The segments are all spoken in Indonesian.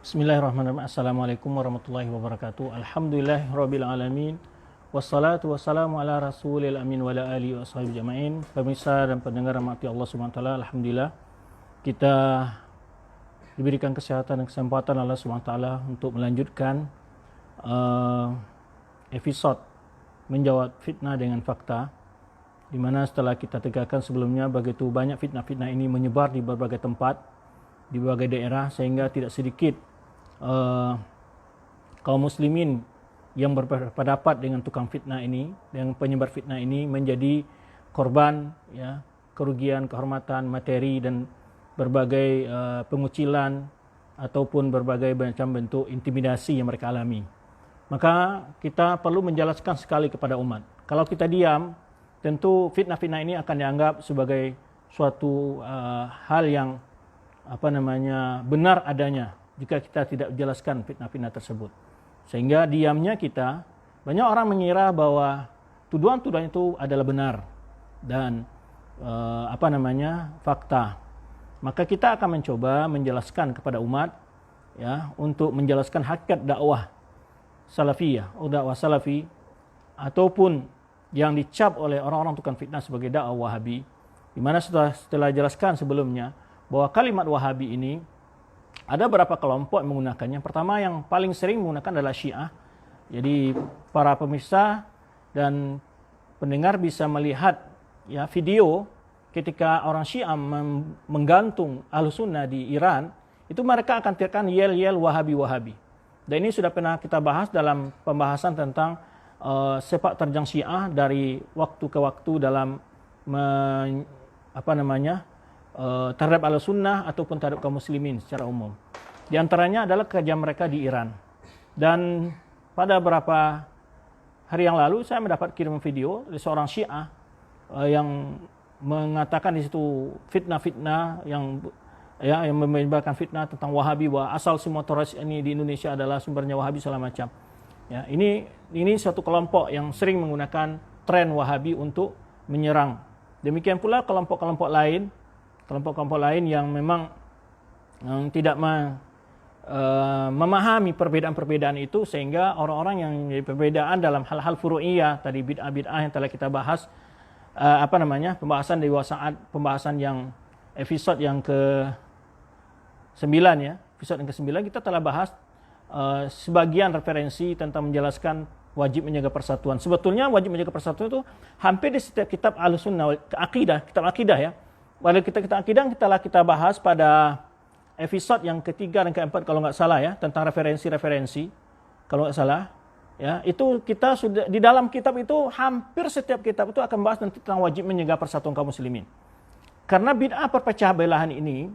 Bismillahirrahmanirrahim. Assalamualaikum warahmatullahi wabarakatuh. Alhamdulillahirabbil alamin. Wassalatu wassalamu ala rasulil amin wa ala alihi wa sahbihi jamain. Pemirsa dan pendengar rahmati Allah Subhanahu wa taala, alhamdulillah kita diberikan kesehatan dan kesempatan Allah Subhanahu wa taala untuk melanjutkan episode menjawab fitnah dengan fakta, di mana setelah kita tegakkan sebelumnya begitu banyak fitnah-fitnah ini menyebar di berbagai tempat, di berbagai daerah, sehingga tidak sedikit kaum muslimin yang berpendapat dengan tukang fitnah ini, dengan penyebar fitnah ini, menjadi korban ya kerugian kehormatan materi dan berbagai pengucilan ataupun berbagai macam bentuk intimidasi yang mereka alami. Maka kita perlu menjelaskan sekali kepada umat. Kalau kita diam, tentu fitnah-fitnah ini akan dianggap sebagai suatu hal yang benar adanya jika kita tidak jelaskan fitnah-fitnah tersebut. Sehingga diamnya kita, banyak orang mengira bahwa tuduhan-tuduhan itu adalah benar dan fakta. Maka kita akan mencoba menjelaskan kepada umat ya, untuk menjelaskan hakikat dakwah salafiyah atau dakwah salafi, ataupun yang dicap oleh orang-orang tukang fitnah sebagai dakwah Wahabi, di mana setelah jelaskan sebelumnya bahwa kalimat Wahabi ini ada beberapa kelompok yang menggunakannya. Pertama, yang paling sering menggunakan adalah Syiah. Jadi para pemirsa dan pendengar bisa melihat ya video ketika orang Syiah menggantung Ahlussunnah di Iran, itu mereka akan teriakkan yel-yel Wahabi-Wahabi. Dan ini sudah pernah kita bahas dalam pembahasan tentang sepak terjang Syiah dari waktu ke waktu dalam terhadap Ahlussunnah ataupun terhadap kaum muslimin secara umum. Di antaranya adalah kerja mereka di Iran. Dan pada beberapa hari yang lalu saya mendapat kirim video dari seorang Syiah yang mengatakan di situ fitnah-fitnah yang menyebabkan fitnah tentang Wahabi, bahwa asal semua teroris ini di Indonesia adalah sumbernya Wahabi segala macam. Ya, ini suatu kelompok yang sering menggunakan tren Wahabi untuk menyerang. Demikian pula kelompok-kelompok lain yang memang tidak memahami perbedaan-perbedaan itu, sehingga orang-orang yang menjadi perbedaan dalam hal-hal furu'iyah tadi, bid'ah-bid'ah yang telah kita bahas pembahasan di saat pembahasan yang episode yang ke-9 ya. Episode yang ke-9 kita telah bahas sebagian referensi tentang menjelaskan wajib menjaga persatuan. Sebetulnya wajib menjaga persatuan itu hampir di setiap kitab Ahlussunnah kitab akidah ya. Pada kitab akidah kita bahas pada episode yang ketiga dan keempat kalau nggak salah ya, tentang referensi-referensi kalau nggak salah ya. Itu kita sudah di dalam kitab itu, hampir setiap kitab itu akan bahas tentang wajib menjaga persatuan kaum muslimin. Karena bid'ah perpecah belahan ini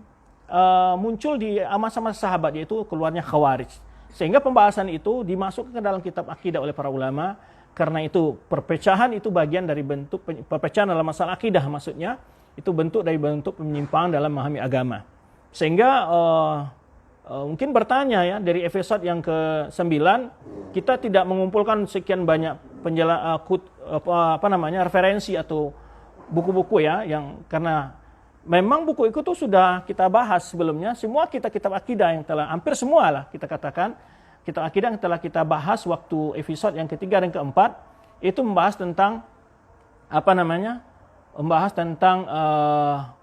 muncul di masa-masa sahabat, yaitu keluarnya Khawarij. Sehingga pembahasan itu dimasukkan ke dalam kitab akidah oleh para ulama. Karena itu perpecahan itu bagian dari bentuk perpecahan dalam masalah akidah, maksudnya itu bentuk dari bentuk penyimpangan dalam memahami agama. Sehingga mungkin bertanya ya, dari episode yang ke-9 kita tidak mengumpulkan sekian banyak referensi atau buku-buku ya, yang karena memang buku itu tuh sudah kita bahas sebelumnya. Semua kitab akidah yang telah, hampir semua lah kita katakan, kitab akidah yang telah kita bahas waktu episode yang ketiga dan keempat, itu membahas tentang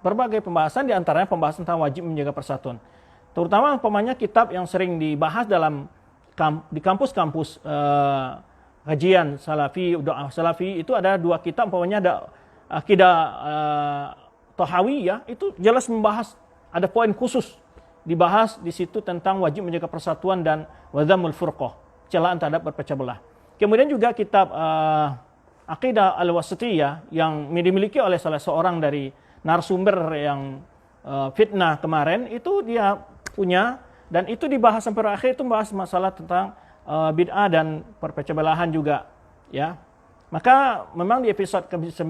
berbagai pembahasan, di antaranya pembahasan tentang wajib menjaga persatuan. Terutama kitab yang sering dibahas di kampus-kampus kajian salafi, doa salafi, itu ada dua kitab, ada akidah Tahawiyah, itu jelas membahas, ada poin khusus dibahas di situ tentang wajib menjaga persatuan dan wadhamul furqah, celaan terhadap berpecah belah. Kemudian juga kitab Aqidah Al-Wasithiyah yang dimiliki oleh salah seorang dari narasumber yang fitnah kemarin, itu dia punya, dan itu dibahas sampai akhir, itu membahas masalah tentang bid'ah dan perpecah belahan juga ya. Maka memang di episode ke-9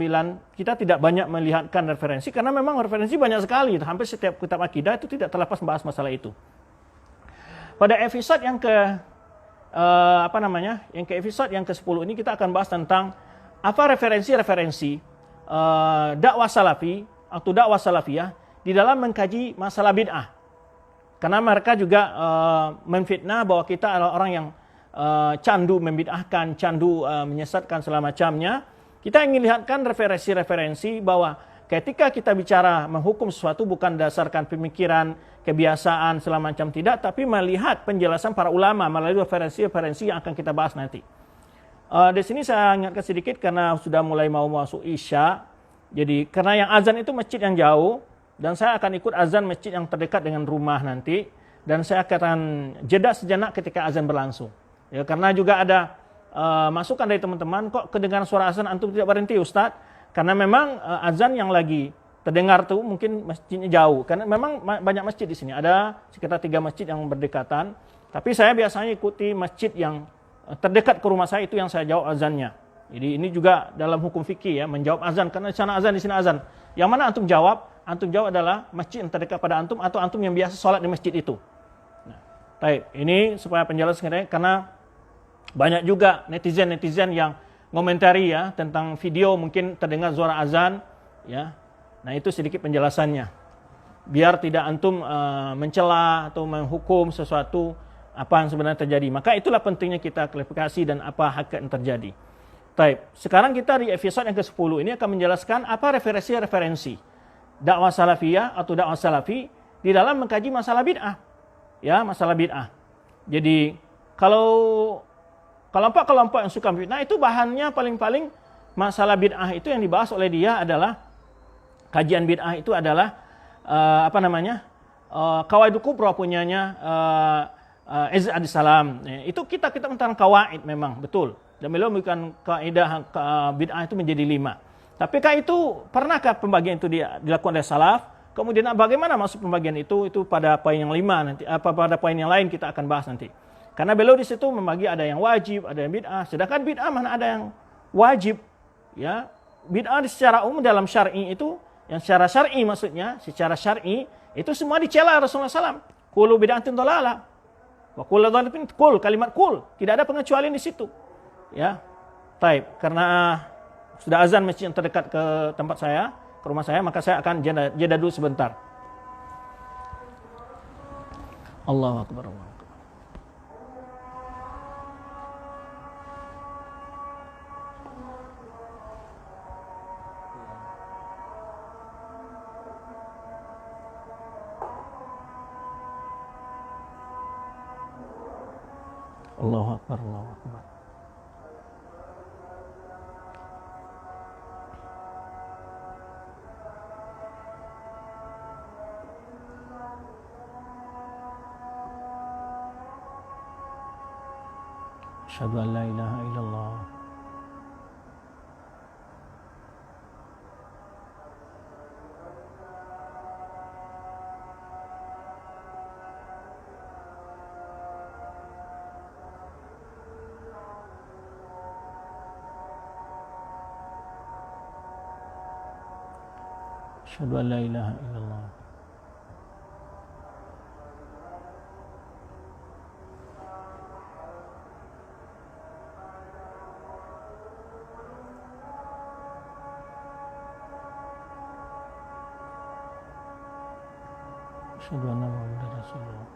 kita tidak banyak melihatkan referensi, karena memang referensi banyak sekali, hampir setiap kitab akidah itu tidak terlepas membahas masalah itu. Pada episode yang episode yang ke-10 ini kita akan bahas tentang apa referensi-referensi dakwah salafi atau dakwah salafiyah di dalam mengkaji masalah bid'ah. Karena mereka juga menfitnah bahwa kita adalah orang yang candu membid'ahkan, candu menyesatkan segala macamnya. Kita ingin lihatkan referensi-referensi bahwa ketika kita bicara menghukum sesuatu bukan dasarkan pemikiran, kebiasaan, segala macam tidak, tapi melihat penjelasan para ulama melalui referensi-referensi yang akan kita bahas nanti. Di sini saya ingatkan sedikit karena sudah mulai mau masuk Isya. Jadi karena yang azan itu masjid yang jauh dan saya akan ikut azan masjid yang terdekat dengan rumah nanti dan saya akan jeda sejenak ketika azan berlangsung. Ya karena juga ada masukan dari teman-teman, kok kedengaran suara azan antum tidak berhenti Ustaz? Karena memang azan yang lagi terdengar tuh mungkin masjidnya jauh. Karena memang banyak masjid di sini. Ada sekitar 3 masjid yang berdekatan. Tapi saya biasanya ikuti masjid yang terdekat ke rumah saya itu yang saya jawab azannya. Jadi ini juga dalam hukum fikih ya, menjawab azan karena di sana azan di sini azan. Yang mana antum jawab? Antum jawab adalah masjid yang terdekat pada antum atau antum yang biasa sholat di masjid itu. Nah, baik, ini supaya penjelasan karena banyak juga netizen yang ngomentari ya tentang video mungkin terdengar suara azan ya. Nah, itu sedikit penjelasannya. Biar tidak antum mencela atau menghukum sesuatu apa yang sebenarnya terjadi. Maka itulah pentingnya kita klarifikasi dan apa hakikat yang terjadi. Baik, sekarang kita di episode yang ke-10 ini akan menjelaskan apa referensi dakwah salafiyah atau dakwah salafi di dalam mengkaji masalah bid'ah. Ya, masalah bid'ah. Jadi, kalau kelompok-kelompok yang suka bid'ah itu bahannya paling-paling masalah bid'ah itu yang dibahas oleh dia adalah kajian bid'ah itu adalah Qawaidul Kubra punyanya Izz Abdissalam. Itu kita tentang kawaid memang betul. Dan beliau bukan kaidah bid'ah itu menjadi 5. Tapi itu pernahkah pembagian itu dilakukan oleh salaf? Kemudian bagaimana maksud pembagian itu? Itu pada poin yang 5 nanti. Pada poin yang lain kita akan bahas nanti. Karena beliau di situ membagi ada yang wajib, ada yang bid'ah. Sedangkan bid'ah mana ada yang wajib? Ya, bid'ah secara umum dalam syar'i itu, yang secara syar'i maksudnya, secara syar'i itu semua dicela Rasulullah SAW. Kullu bid'atin dhalalah. Wa kullu dhalatin kul, kalimat kul, tidak ada pengecualian di situ. Ya. Taib, karena sudah azan masjid yang terdekat ke tempat saya, ke rumah saya, maka saya akan jeda dulu sebentar. Allahu akbar. Allahu akbar. Allahu akbar, Allahu akbar. Asyhadu an la ilaha illallah. Asyhadu an la ilaha illallah. Asyhadu anna Muhammadar Rasulullah.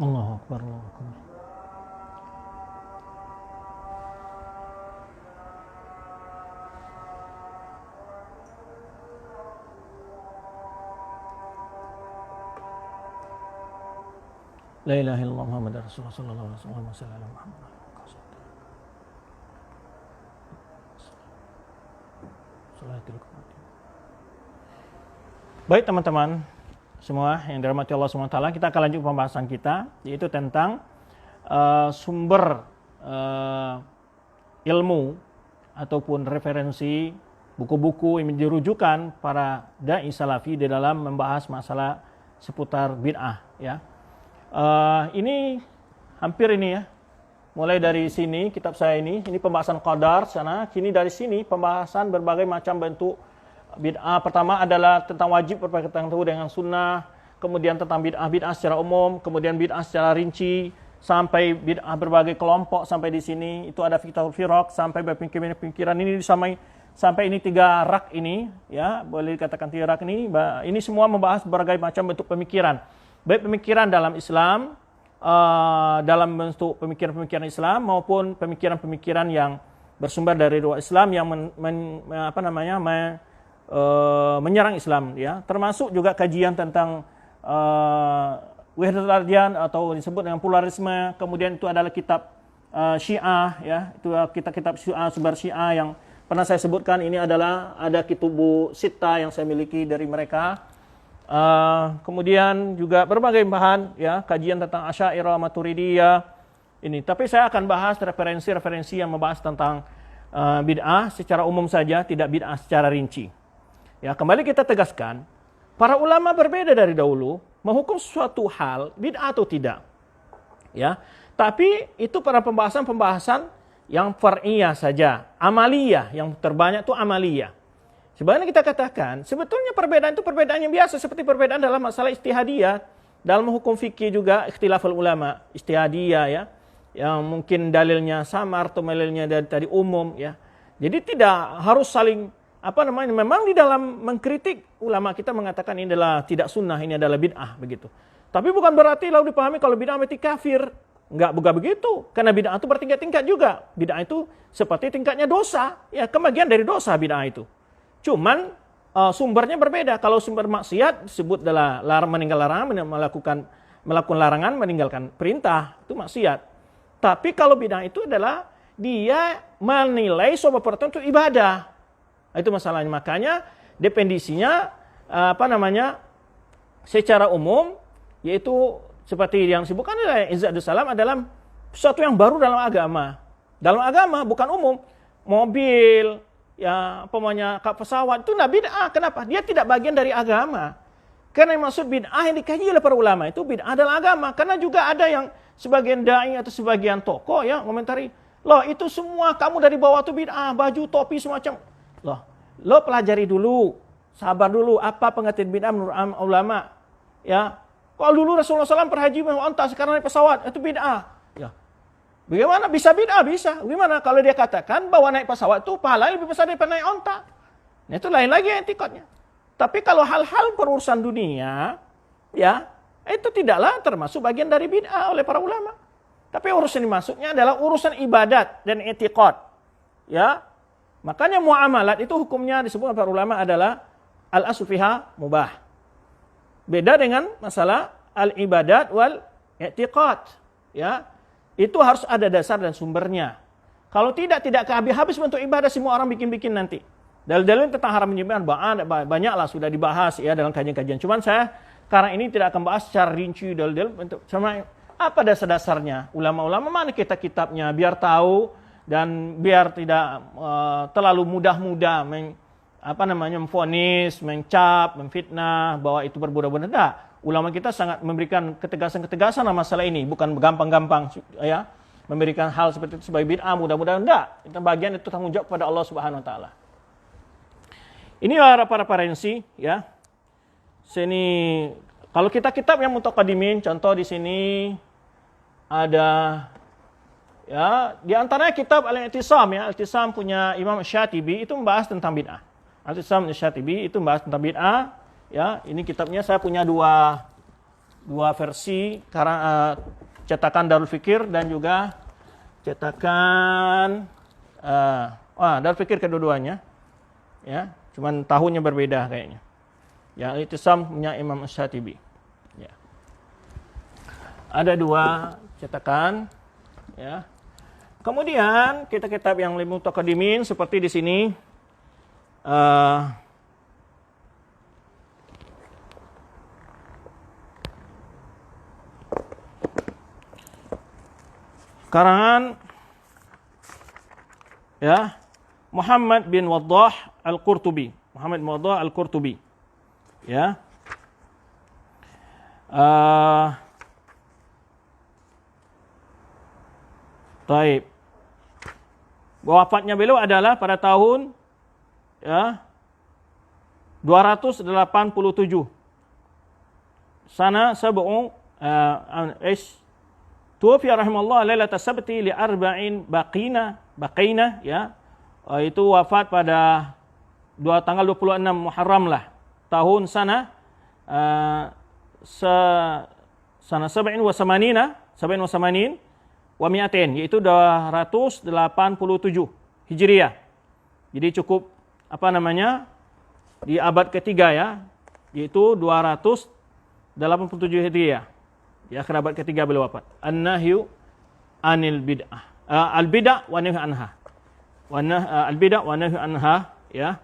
Allahu Akbar, Allahu Akbar. La ilaha illallah Muhammad Rasulullah sallallahu alaihi wasallam. Baik teman-teman semua yang dirahmati Allah SWT, kita akan lanjut pembahasan kita, yaitu tentang sumber ilmu ataupun referensi buku-buku yang dirujukan para dai salafi di dalam membahas masalah seputar bid'ah, ya. Ini hampir ini ya, mulai dari sini kitab saya ini pembahasan qadar sana, kini dari sini pembahasan berbagai macam bentuk bid'ah. Pertama adalah tentang wajib berpegang teguh dengan sunnah, kemudian tentang bid'ah secara umum, kemudian bid'ah secara rinci, sampai bid'ah berbagai kelompok. Sampai di sini itu ada fiqhul firaq, sampai pemikiran ini sampai ini 3 rak ini, ya boleh dikatakan 3 rak ini. Ini semua membahas berbagai macam bentuk pemikiran, baik pemikiran dalam Islam, dalam bentuk pemikiran-pemikiran Islam, maupun pemikiran-pemikiran yang bersumber dari luar Islam yang menyerang Islam, ya. Termasuk juga kajian tentang wahdatul adyan atau disebut dengan pluralisme. Kemudian itu adalah kitab Syiah, ya. Itu kitab-kitab Syiah, sumber Syiah yang pernah saya sebutkan. Ini adalah ada Kitubu Sitta yang saya miliki dari mereka. Kemudian juga berbagai bahan, ya, kajian tentang Asy'ariyah, Maturidiyah ini. Tapi saya akan bahas referensi-referensi yang membahas tentang bid'ah secara umum saja, tidak bid'ah secara rinci. Ya, kembali kita tegaskan, para ulama berbeda dari dahulu menghukum suatu hal bid'ah atau tidak. Ya, tapi itu pada pembahasan-pembahasan yang far'iyah saja, amaliyah, yang terbanyak itu amaliyah. Sebenarnya kita katakan, sebetulnya perbedaan itu perbedaan yang biasa, seperti perbedaan dalam masalah ijtihadiyah, dalam hukum fikih juga ikhtilaful ulama, ijtihadiyah, ya, yang mungkin dalilnya samar atau dalilnya dari tadi umum, ya. Jadi tidak harus saling memang di dalam mengkritik ulama kita mengatakan ini adalah tidak sunnah, ini adalah bid'ah begitu. Tapi bukan berarti lalu dipahami kalau bid'ah berarti kafir. Enggak begitu. Karena bid'ah itu bertingkat-tingkat juga. Bid'ah itu seperti tingkatnya dosa, ya, kebagian dari dosa bid'ah itu. Cuman sumbernya berbeda. Kalau sumber maksiat disebut adalah meninggal larangan, melakukan larangan, meninggalkan perintah, itu maksiat. Tapi kalau bid'ah itu adalah dia menilai sebuah perbuatan itu ibadah. Itu masalahnya. Makanya definisinya secara umum, yaitu seperti yang disebutkan oleh Izzadus Salam adalah sesuatu yang baru dalam agama. Dalam agama bukan umum. Mobil, ya, pesawat itu tidak bid'ah. Kenapa? Dia tidak bagian dari agama. Karena yang maksud bid'ah yang dikaji oleh para ulama itu bid'ah dalam agama. Karena juga ada yang sebagian dai atau sebagian tokoh, ya, komentari, loh itu semua kamu dari bawah itu bid'ah, baju, topi, semacam. Lo pelajari dulu, sabar dulu, apa pengertian bid'ah menurut ulama, ya. Kalau dulu Rasulullah SAW perhaji bawa onta, sekarang naik pesawat, itu bid'ah. Ya. Bagaimana bisa bid'ah? Bisa. Bagaimana kalau dia katakan bahwa naik pesawat itu pahalanya lebih besar daripada naik onta? Nah, itu lain lagi etikotnya. Tapi kalau hal-hal perurusan dunia, ya, itu tidaklah termasuk bagian dari bid'ah oleh para ulama. Tapi urusan dimaksudnya adalah urusan ibadat dan etikot, ya. Makanya muamalat itu hukumnya disebut para ulama adalah al-aslu fiha mubah. Beda dengan masalah al-ibadat wal i'tiqad, ya. Itu harus ada dasar dan sumbernya. Kalau tidak habis bentuk ibadah, semua orang bikin-bikin nanti. Dalil-dalil tentang haram menyembelih banyaklah sudah dibahas, ya, dalam kajian-kajian. Cuman saya sekarang ini tidak akan bahas secara rinci dalil-dalil untuk sama apa dasar-dasarnya. Ulama-ulama mana kitabnya biar tahu. Dan biar tidak terlalu mudah-mudah memvonis, mencap, memfitnah bahwa itu berbudak-budak. Tidak. Ulama kita sangat memberikan ketegasan-ketegasan dalam masalah ini, bukan gampang-gampang, ya, memberikan hal seperti itu sebagai bid'ah, mudah-mudahan tidak. Itu bagian itu tanggung jawab kepada Allah Subhanahu wa taala. Ini para referensi, ya. Sini kalau kita kitab yang mutaqaddimin, contoh di sini ada, ya, di antaranya kitab Al-I'tisam, ya. Al-I'tisam punya Imam Syatibi itu membahas tentang bid'ah. Al-I'tisam Syatibi itu membahas tentang bid'ah, ya. Ini kitabnya saya punya dua dua versi cetakan Darul Fikir dan juga cetakan Darul Fikir kedua-duanya. Ya, cuman tahunnya berbeda kayaknya. Ya, Al-I'tisam punya Imam Asy-Syatibi. Ya. Ada dua cetakan, ya. Kemudian kitab-kitab yang lebih mutaqaddimin seperti di sini karangan ya Muhammad bin Waddah Al-Qurtubi. Muhammad bin Waddah Al-Qurtubi. Ya. Taib. Wafatnya beliau adalah pada tahun ya 287. Sana sab'u tuwfi rahimallahu lailata sabti li arba'in baqina ya. Itu wafat pada tanggal 26 Muharram lah. Tahun sana sana 87 wa mi'atain, yaitu 287 Hijriah. Jadi cukup di abad ketiga ya, yaitu 287 Hijriah. Di akhir abad ketiga beliau wafat. An-nahyu anil bid'ah. Al-bid'ah wa nahyu anha. Al-bid'ah wa nahyu anha ya.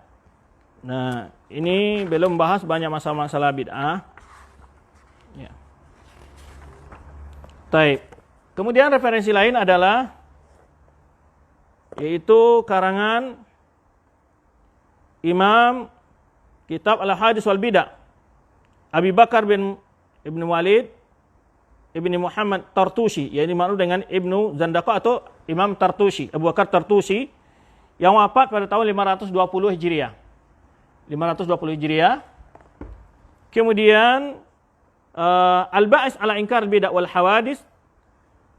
Nah, ini belum membahas banyak masalah-masalah bid'ah. Ya. Taib. Kemudian referensi lain adalah yaitu karangan Imam Kitab Al-Hadis wal Bid'ah Abi Bakar bin Ibn Walid Ibni Muhammad Tartushi, yang dimaksud dengan Ibnu Zandaqah atau Imam Tartushi, Abu Bakar Tartushi, yang wafat pada tahun 520 Hijriah. 520 Hijriah. Kemudian Al-Ba'is ala Inkar Bid'ah wal Hawadis,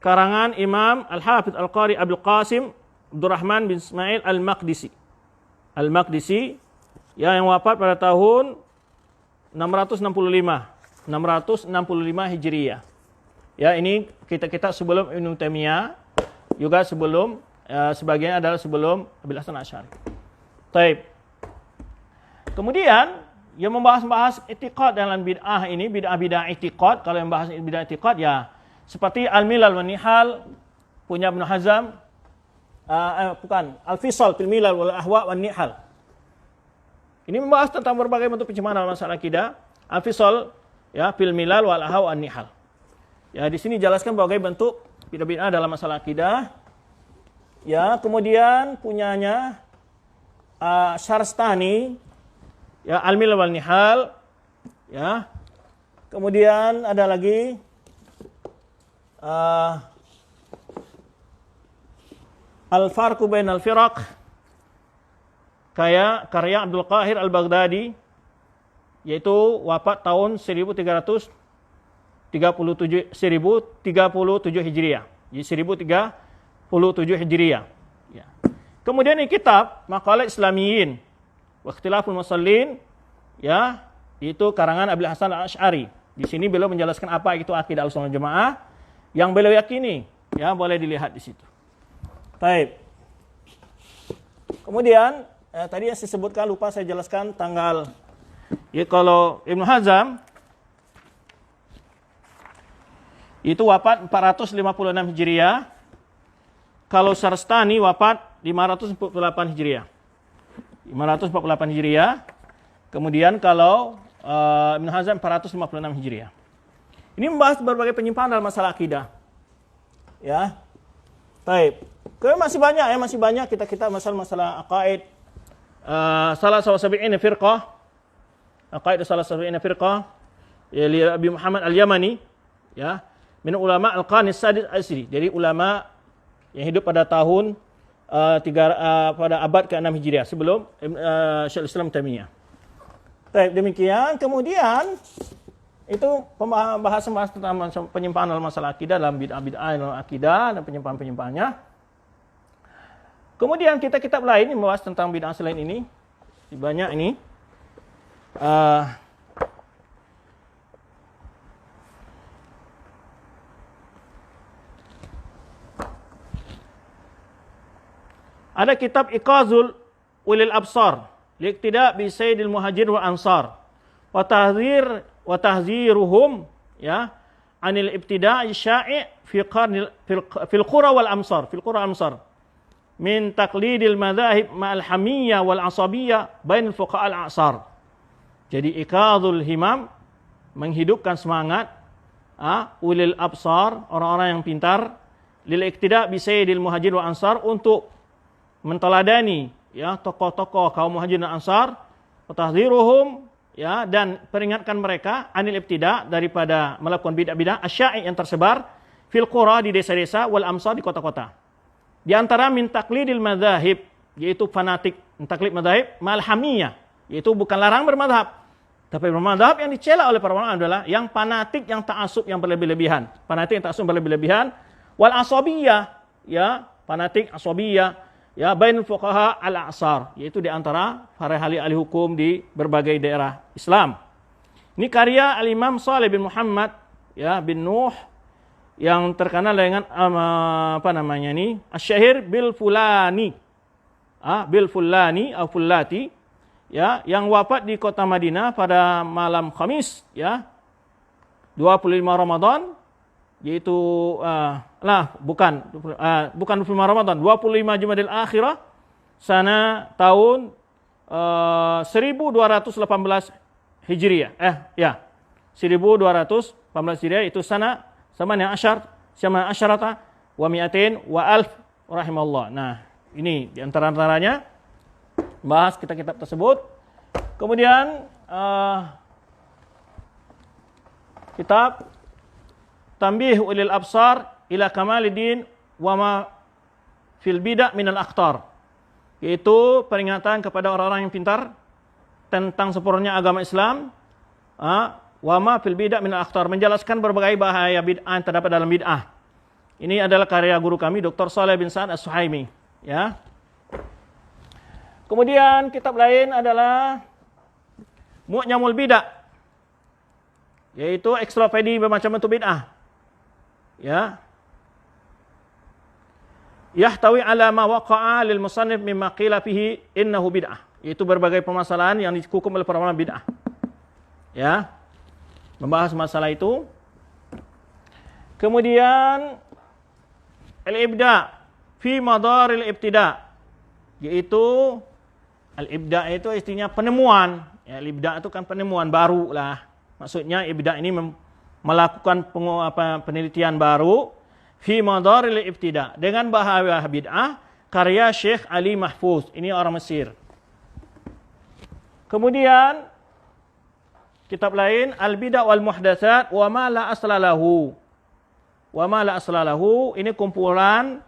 karangan Imam Al-Hafidz Al-Qari Abdul Qasim Abdurrahman bin Ismail Al-Maqdisi. Al-Maqdisi yang wafat pada tahun 665 Hijriah. Ya, ini kita sebelum Ibnu Taimiyah, juga sebelum sebagian adalah sebelum Abil Hasan Asy'ari. Taib. Kemudian yang membahas i'tiqad dalam bid'ah ini, bid'ah i'tiqad. Kalau yang bahas bid'ah i'tiqad ya seperti Al-Milal wan Nihal punya Ibnu Hazm, Al-Fisal fil Milal wal Ahwa wan Nihal. Ini membahas tentang berbagai bentuk pencemaran masalah akidah. Al-Fisal ya fil Milal wal Ahwa wan Nihal. Ya, di sini jelaskan berbagai bentuk bid'ah dalam masalah akidah. Ya, kemudian punyanya Syarstani ya Al-Milal wal Nihal ya. Kemudian ada lagi Al-Farqu Bainal Firaq karya Abdul Qahir Al-Baghdadi, yaitu wafat tahun 1337 Hijriah. Jadi 1037 Hijriah. Ya. Kemudian ini kitab Maqalat Islamiyin wa Ikhtilaful Musallin ya, itu karangan Abil Hasan Al-Asy'ari. Di sini beliau menjelaskan apa itu akidah Ahlussunnah wal Jamaah yang beliau yakini, ya, boleh dilihat di situ. Baik. Kemudian tadi yang saya sebutkan lupa saya jelaskan tanggal. Ya, kalau Ibnu Hazm itu wafat 456 Hijriah. Kalau Syarstani wafat 548 Hijriah. 548 Hijriah. Kemudian kalau Ibnu Hazm 456 Hijriah. Ini membahas berbagai penyimpangan dalam masalah akidah. Ya. Baik. Masih banyak kita masalah aqaid. Salah sabi'ina firqah. Aqaid salah sabi'ina firqah. Ya, li Abi Muhammad Al-Yamani, ya, min ulama Al-Qarni As-Sadis Asri. Jadi ulama yang hidup pada tahun pada abad ke-6 Hijriah sebelum Syekhul Islam Taimiyah. Baik, demikian. Kemudian itu pembahasan tentang penyimpangan dalam masalah akidah, dalam bid'ah dalam akidah dan penyimpangan-penyimpangannya. Kemudian kitab lain yang membahas tentang bid'ah selain ini, banyak ini. Ada kitab Iqazul Ulil Absar liqtida bi Sayyidil Muhajirin wal Ansar wa tahziruhum ya anil ibtida'i sya'i fil qura wal amsar min taqlidil madhahib ma'al hamiyah wal asabiyah bainal fuqaha al a'sar. Jadi Iqazul Himam menghidupkan semangat ulil absar, orang-orang yang pintar, lil iqtida bi Sayyidil Muhajirin wal Ansar, untuk menteladani ya tokoh-tokoh kaum Muhajirin dan Ansar, tahdziruhum ya, dan peringatkan mereka anil ibtida, daripada melakukan bid'ah-bid'ah asya'i yang tersebar fil qura, di desa-desa, wal amsar, di kota-kota. Di antara min taqlidil madzahib, yaitu fanatik taklid madzhab, mal hamiyah, yaitu bukan larang bermadhab, tapi bermadhab yang dicela oleh para ulama adalah yang fanatik, yang ta'assub, yang berlebih-lebihan. Fanatik yang ta'assub berlebih-lebihan, wal asabiyah, ya, fanatik asabiyah, ya, bainul fuqaha al-a'sar, yaitu di antara para ahli hukum di berbagai daerah Islam. Ini karya Al-Imam Shalih bin Muhammad ya bin Nuh, yang terkenal dengan apa namanya ini, Asy-Syahir bil Fulani. Bil Fulani atau Fullati, ya, yang wafat di kota Madinah pada malam Khamis ya 25 Ramadan, yaitu bukan 25 Ramadan, 25 Jumadil Akhirah sana tahun 1218 Hijriah. 1218 Hijriah, itu sana samanya asyarata wa mi'atin wa alf rahimallah. Nah, ini di antara-antaranya bahas kitab-kitab tersebut. Kemudian kitab Tanbih Ulil Absar ila Kamaliddin wa ma fil bid'ah minal akhtar, yaitu peringatan kepada orang-orang yang pintar tentang sempurnanya agama Islam, wa ma fil bid'ah minal akhtar, menjelaskan berbagai bahaya bid'ah yang terdapat dalam bid'ah. Ini adalah karya guru kami Dr. Shalih bin Sa'ad As-Suhaimi ya. Kemudian kitab lain adalah Mu'jamul Bid'ah, yaitu ekstrapedi bermacam bentuk bid'ah ya. Yahtawi ala ma waqa'a lil musannif mimma qila fihi innahu bid'ah, yaitu berbagai permasalahan yang dihukum oleh para ulama bid'ah ya, membahas masalah itu. Kemudian al-ibda fi madaril ibtida, yaitu al-ibda itu istinya penemuan ya. Al-ibda itu kan penemuan baru lah, maksudnya ibda ini melakukan penelitian baru fi madaril ibtida, dengan bahaya bid'ah, karya Syekh Ali Mahfuz, ini orang Mesir. Kemudian kitab lain Al-Bid'ah wal Muhdatsat wa ma la asla lahu. Wa ma la asla lahu, ini kumpulan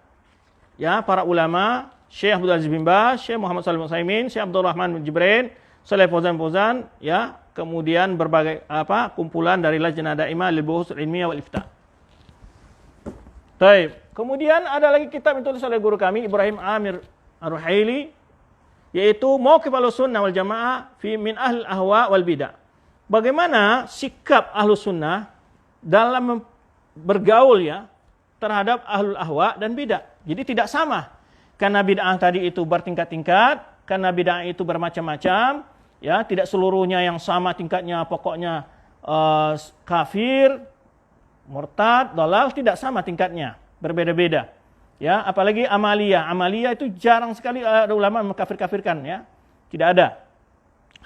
ya para ulama, Syekh Abdul Aziz bin Baz, Syekh Muhammad Shalih bin Utsaimin, Syekh Abdul Rahman bin Jibrin, Shalih Fauzan ya, kemudian berbagai kumpulan dari Lajnah Daimah lil Buhutz Ilmiyah wal Ifta. Baik, kemudian ada lagi kitab yang ditulis oleh guru kami Ibrahim Amir Ar-Ruhaili, yaitu Mauqif Ahlussunnah wal Jamaah fi min ahli ahwa wal bidah. Bagaimana sikap Ahlus Sunnah dalam bergaul ya terhadap ahlul ahwa dan bidah. Jadi tidak sama. Karena bid'ah tadi itu bertingkat-tingkat, karena bid'ah itu bermacam-macam, ya, tidak seluruhnya yang sama tingkatnya, pokoknya kafir, murtad, dalal, tidak sama tingkatnya, berbeda-beda. Ya, apalagi amaliyah. Amaliyah itu jarang sekali ada ulama mengkafir-kafirkan ya. Tidak ada.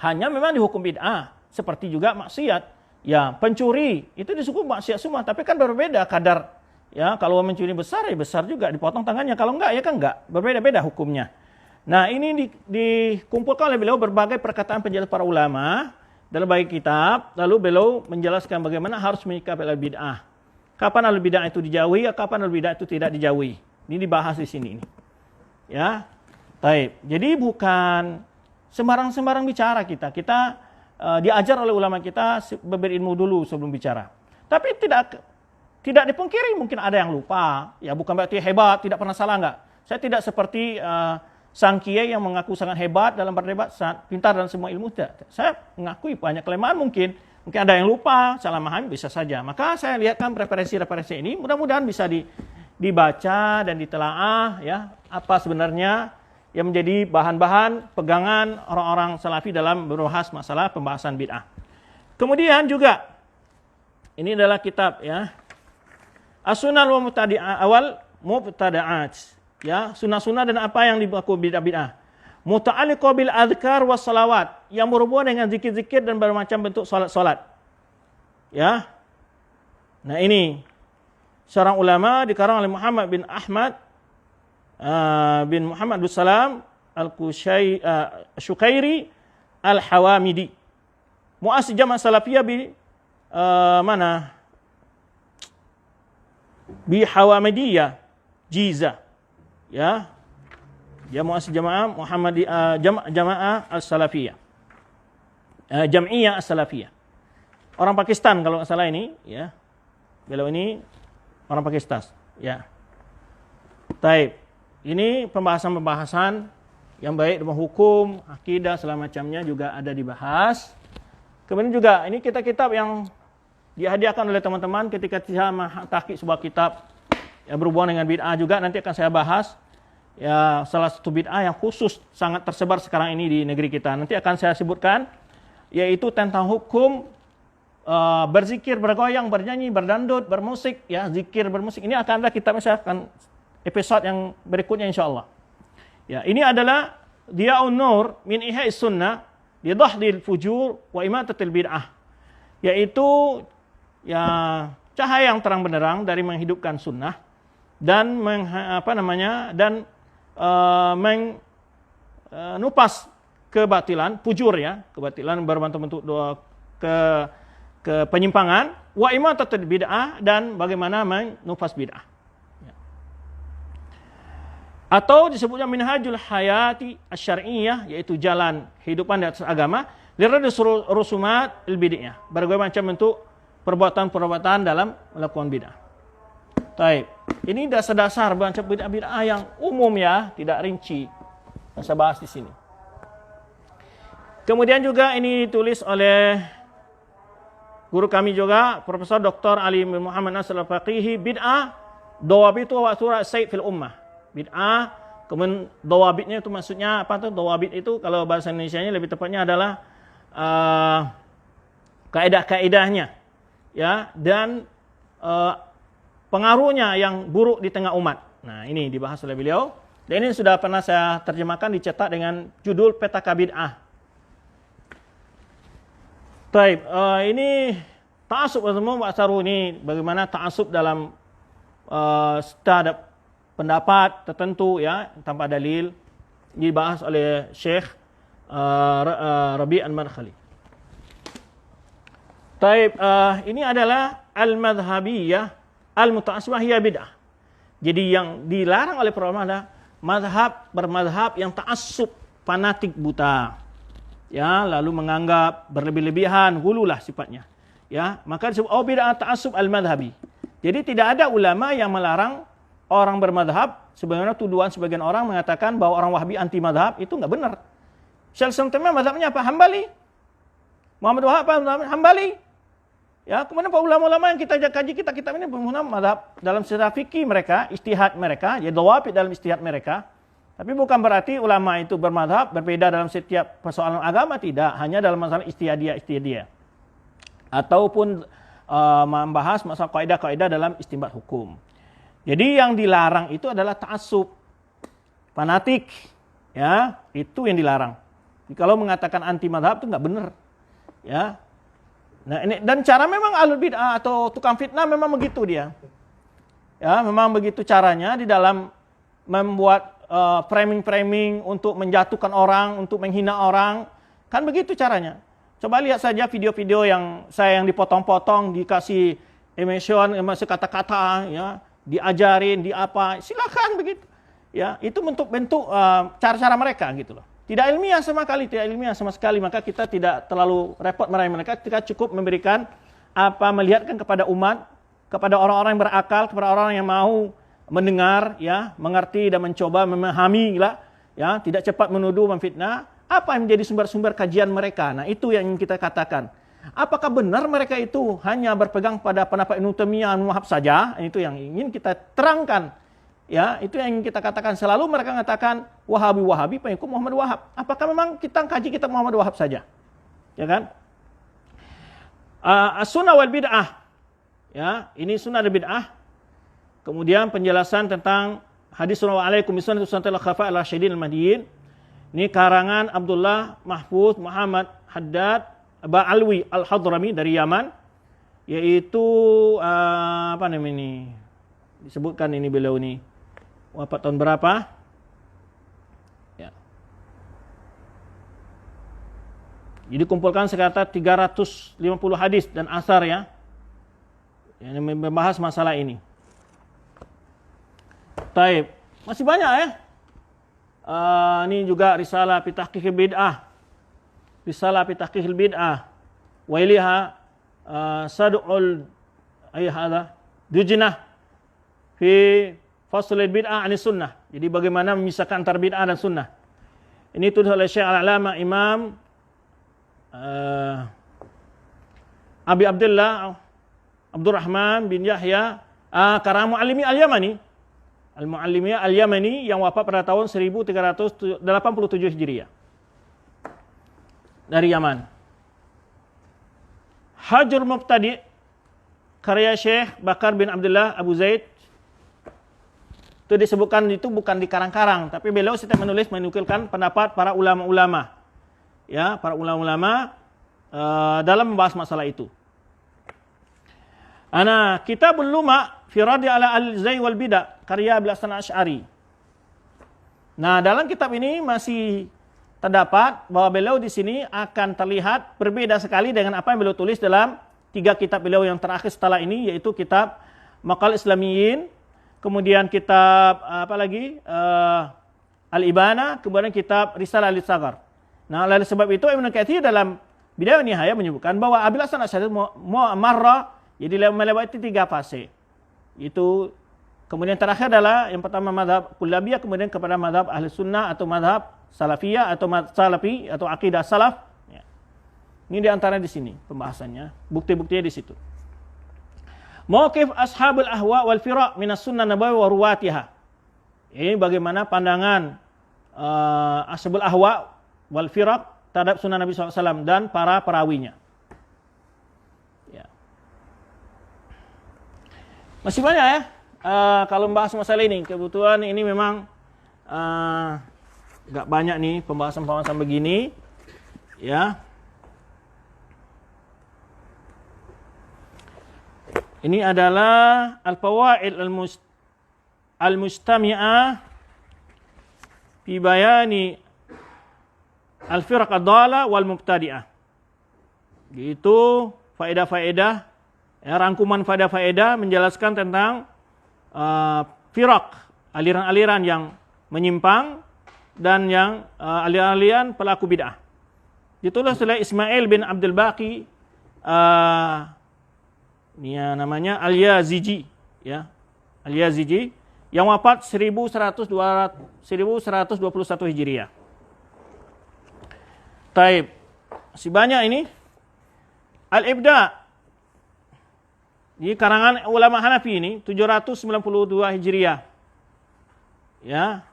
Hanya memang dihukum bid'ah. Seperti juga maksiat. Ya, pencuri itu disebut maksiat semua, tapi kan berbeda kadar. Ya, kalau mencuri besar ya besar juga, dipotong tangannya. Kalau enggak ya kan enggak. Berbeda-beda hukumnya. Nah, ini dikumpulkan oleh beliau berbagai perkataan penjelasan para ulama dalam baik kitab. Lalu beliau menjelaskan bagaimana harus menyikapi al-bid'ah. Kapan al-bid'ah itu dijauhi, kapan al-bid'ah itu tidak dijauhi. Ini dibahas di sini. Ya, baik. Jadi bukan sembarang-sembarang bicara kita. Kita diajar oleh ulama kita berilmu dulu sebelum bicara. Tapi tidak dipungkiri mungkin ada yang lupa. Ya, bukan berarti hebat, tidak pernah salah, enggak. Saya tidak seperti sang kiai yang mengaku sangat hebat dalam berdebat, sangat pintar dalam semua ilmu. Saya mengakui banyak kelemahan mungkin. Mungkin ada yang lupa, salah memahami, bisa saja. Maka saya lihatkan referensi-referensi ini, mudah-mudahan bisa dibaca dan ditelaah ya, apa sebenarnya yang menjadi bahan-bahan pegangan orang-orang salafi dalam berbahas masalah pembahasan bid'ah. Kemudian juga ini adalah kitab ya As-Sunan wa Mubtada'at, ya, sunnah-sunnah dan apa yang dibaku bid'ah-bid'ah. Muta'alliqah bil adhkar was salawat, yang berhubungan dengan zikir-zikir dan bermacam bentuk salat-salat. Ya. Nah, ini seorang ulama dikarang oleh Muhammad bin Ahmad bin Muhammad bin Salam Al-Syukairi Al-Hawamidi. Muassis Jama' Salafiyah bi Hawamadiyah Jiza, ya, dia muassis jamaah Jamaah As-Salafiyah, Jam'iyah As-Salafiyah, orang Pakistan kalau nggak salah ini, ya, beliau ini orang Pakistan, ya. Taib, ini pembahasan yang baik dalam hukum, akidah, segala macamnya juga ada dibahas. Kemudian juga ini kitab-kitab yang dihadiahkan oleh teman-teman ketika saya tahqiq sebuah kitab yang berhubungan dengan bid'ah juga, nanti akan saya bahas. Ya, salah satu bid'ah yang khusus sangat tersebar sekarang ini di negeri kita. Nanti akan saya sebutkan, yaitu tentang hukum berzikir, bergoyang, bernyanyi, berdandut, bermusik, ya, zikir, bermusik. Ini akan ada kitabnya, saya akan episode yang berikutnya insyaallah. Ya, ini adalah Diya'un Nur min Ihya'i's Sunnah li Dahdil Fujur wa Imatatil Bid'ah, yaitu ya cahaya yang terang benderang dari menghidupkan sunnah dan menupas kebatilan, fujur, ya, kebatilan berbentuk ke penyimpangan, wa imatatul bid'ah, dan bagaimana menupas bid'ah. Ya. Atau disebutnya minhajul hayati asy-syar'iyyah, yaitu jalan kehidupan di atas agama, lirradus rusumat al-bid'ah, berbagai macam bentuk perbuatan-perbuatan dalam melakukan bid'ah. Baik, ini dasar-dasar macam bid'ah yang umum, ya, tidak rinci. Saya bahas di sini. Kemudian juga ini ditulis oleh guru kami juga, Profesor Dr. Ali bin Muhammad Nasr Al-Faqihi, bid'ah dawabitu wa surat sayyid fil ummah. Bid'ah, kemudian dawabitnya itu maksudnya apa tuh? Dawabit itu kalau bahasa Indonesianya lebih tepatnya adalah kaidah-kaidahnya, ya, dan pengaruhnya yang buruk di tengah umat. Nah, ini dibahas oleh beliau. Dan ini sudah pernah saya terjemahkan, dicetak dengan judul Petaka Bid'ah. Baik, ini ta'assub ini bagaimana ta'assub dalam terhadap pendapat tertentu, ya, tanpa dalil, dibahas oleh Syekh Rabi' Al-Madkhali. Taib, ini adalah al-madhhabiyah al-muta'assibah hiya bid'ah. Jadi yang dilarang oleh para ulama adalah bermadhab yang ta'assub, fanatik buta, ya, lalu menganggap berlebih-lebihan, hululah sifatnya, ya, maka disebut bid'ah ta'assub al-madhhabi. Jadi tidak ada ulama yang melarang orang bermadhab. Sebenarnya tuduhan sebagian orang mengatakan bahwa orang Wahabi anti madhab, itu nggak benar. Syekh Al-Islam madhabnya apa? Hambali. Muhammad Wahab apa? Hambali. Ya, kemudian para ulama-ulama yang kita kaji kitab ini menggunakan madhab dalam secara fikih mereka, ijtihad mereka, ya, dawabit dalam ijtihad mereka. Tapi bukan berarti ulama itu bermadhab berbeda dalam setiap persoalan agama, tidak. Hanya dalam masalah ijtihadiyah. Ataupun membahas masalah kaidah-kaidah dalam istinbat hukum. Jadi yang dilarang itu adalah ta'assub, fanatik, ya, itu yang dilarang. Jadi, kalau mengatakan anti madhab itu nggak benar, ya. Nah, ini dan cara memang ahlul bid'ah atau tukang fitnah memang begitu dia. Ya, memang begitu caranya di dalam membuat framing-framing untuk menjatuhkan orang, untuk menghina orang. Kan begitu caranya. Coba lihat saja video-video yang dipotong-potong, dikasih emotion, masih kata-kata, ya, diajarin, di apa. Silakan begitu. Ya, itu bentuk-bentuk cara-cara mereka gitu loh. Tidak ilmiah sama sekali, maka kita tidak terlalu repot meraih mereka, kita cukup memberikan melihatkan kepada umat, kepada orang-orang yang berakal, kepada orang yang mau mendengar, ya, mengerti dan mencoba memahami, ya, tidak cepat menuduh, memfitnah, apa yang menjadi sumber-sumber kajian mereka. Nah, itu yang ingin kita katakan. Apakah benar mereka itu hanya berpegang pada pendapat Ibnu Taimiyah Wahab saja? Itu yang ingin kita terangkan. Ya, itu yang kita katakan. Selalu mereka mengatakan Wahabi, pengikut Muhammad Wahab. Apakah memang kita kaji kitab Muhammad Wahab saja? Ya kan? As-sunnah wal bid'ah. Ya, ini sunnah dan bid'ah. Kemudian penjelasan tentang hadis Rasulullah alaikum sunnah sunnatul khafa al-rasyidin al-mahdiyyin. Ini karangan Abdullah Mahfuz Muhammad Haddad Ba'alwi Al-Hadrami dari Yaman, yaitu apa namanya ini? Disebutkan ini beliau ini wafat tahun berapa? Ya. Jadi kumpulkan sekitar 350 hadis dan asar ya. Yang membahas masalah ini. Taib. Masih banyak ya. Ini juga risalah fi tahqiqil bid'ah. Risalah fi tahqiqil bid'ah. Wa iliha sad'ul hadha dujnah fi faslil bid'ah 'ani sunnah. Jadi bagaimana memisahkan antara bid'ah dan sunnah. Ini tulis oleh Syekh Al-Alama Imam Abi Abdullah Abdurrahman bin Yahya karangan Muallimi Al-Yamani. Al-Muallimi Al-Yamani yang wafat pada tahun 1387 Hijriah. Dari Yaman. Hajjul Mubtadi' karya Syekh Bakar bin Abdullah Abu Zaid. Itu disebutkan itu bukan di karang-karang, tapi beliau setiap menulis menukilkan pendapat para ulama-ulama. Ya, para ulama-ulama dalam membahas masalah itu. Kitabul Luma' fi raddi ala al-zai wal bid'ah karya Abil Hasan Asy'ari. Nah, dalam kitab ini masih terdapat bahwa beliau di sini akan terlihat berbeda sekali dengan apa yang beliau tulis dalam 3 kitab beliau yang terakhir setelah ini, yaitu kitab Maqal Islamiyyin, kemudian kitab apa lagi? Al-Ibana, kemudian kitab Risalah Al-Saghar. Nah, oleh sebab itu Ibnu Katsir dalam Bidayah wa Nihayah menyebutkan bahwa Abil Hasan Asy'ari marra, jadi melewati 3 fase. Itu kemudian terakhir adalah yang pertama mazhab Kullabiyah, kemudian kepada mazhab Ahli Sunnah atau mazhab Salafiyah atau Salafi atau akidah Salaf. Ya. Ini di antara di sini pembahasannya, bukti-buktinya di situ. Mauqif ashabul ahwa wal firaq minas sunnah nabawiyah wa ruwatiha. Ini bagaimana pandangan ashabul ahwa wal firaq terhadap sunnah Nabi SAW dan para perawinya. Masih banyak ya, kalau membahas masalah ini. Kebetulan ini memang gak banyak nih pembahasan-pembahasan begini. Ya. Ini adalah al-fawaid al-mustami'ah fi bayani al-firaq ad-dhallah wal mubtadi'ah. Itu faedah-faedah, ya, rangkuman faedah-faedah menjelaskan tentang firaq, aliran-aliran yang menyimpang dan yang aliran-aliran pelaku bid'ah. Ditulis oleh Ismail bin Abdul Baqi, ini ya, namanya Al-Yaziji, ya, Al-Yaziji, yang wafat 1121 Hijriah. Taib. Masih banyak ini. Al-Ibda', ini karangan ulama Hanafi ini 792 Hijriah. Ya.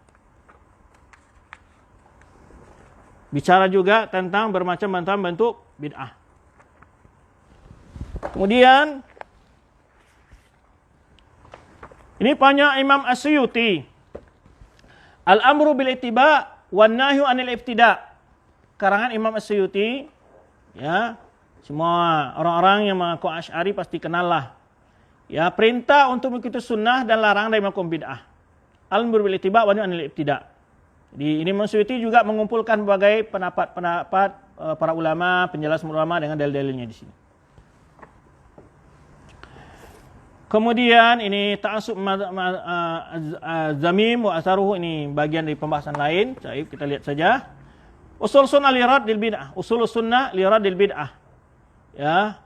Bicara juga tentang bermacam-macam bentuk bid'ah. Kemudian ini punya Imam As-Suyuti. Al-amru bil ittiba' wan nahyu 'anil ibtida'. Karangan Imam As-Suyuti, ya. Semua orang-orang yang mengaku Asy'ari pasti kenal lah. Ya, perintah untuk mengikuti sunnah dan larangan dari melakukan bid'ah. Al-amru bil ittiba' wa nahyu 'anil ibtida'. Jadi ini Imam Suyuti juga mengumpulkan berbagai pendapat-pendapat para ulama, penjelasan ulama dengan dalil-dalilnya di sini. Kemudian ini ta'assub zamim wa asaruhu, ini bagian dari pembahasan lain. Baik, kita lihat saja. Usul sunnah li raddil bid'ah. Usul sunnah li raddil bid'ah. Ya.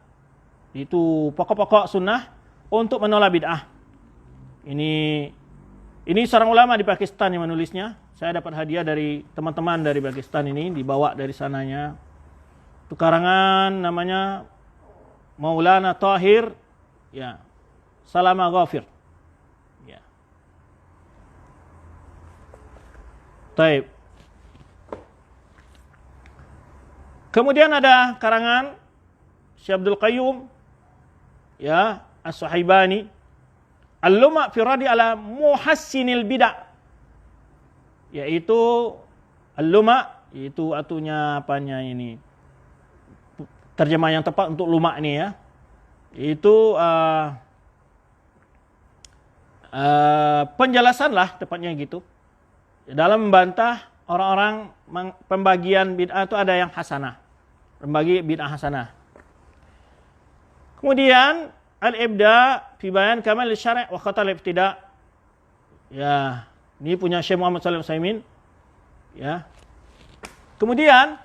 Itu pokok-pokok sunnah untuk menolak bid'ah. Ini seorang ulama di Pakistan yang menulisnya. Saya dapat hadiah dari teman-teman dari Pakistan ini, dibawa dari sananya. Itu karangan namanya Maulana Tahir, ya, Salama Ghafir. Ya. Taib. Kemudian ada karangan Syekh Abdul Qayyum, ya, As-Suhaibani, Al-Luma' fi Radi ala Muhassinil Bid'ah. Yaitu Al-Luma', itu artinya apanya ini? Terjemah yang tepat untuk luma' ini ya. Itu penjelasan lah tepatnya gitu. Dalam membantah orang-orang pembagian bid'ah itu ada yang hasanah. Membagi bid'ah hasanah. Kemudian al-ibda fi bayan kamal syara' wa khatar al-ibtida'. Ya, ini punya Syekh Muhammad Shalih Al-Utsaimin. Ya. Kemudian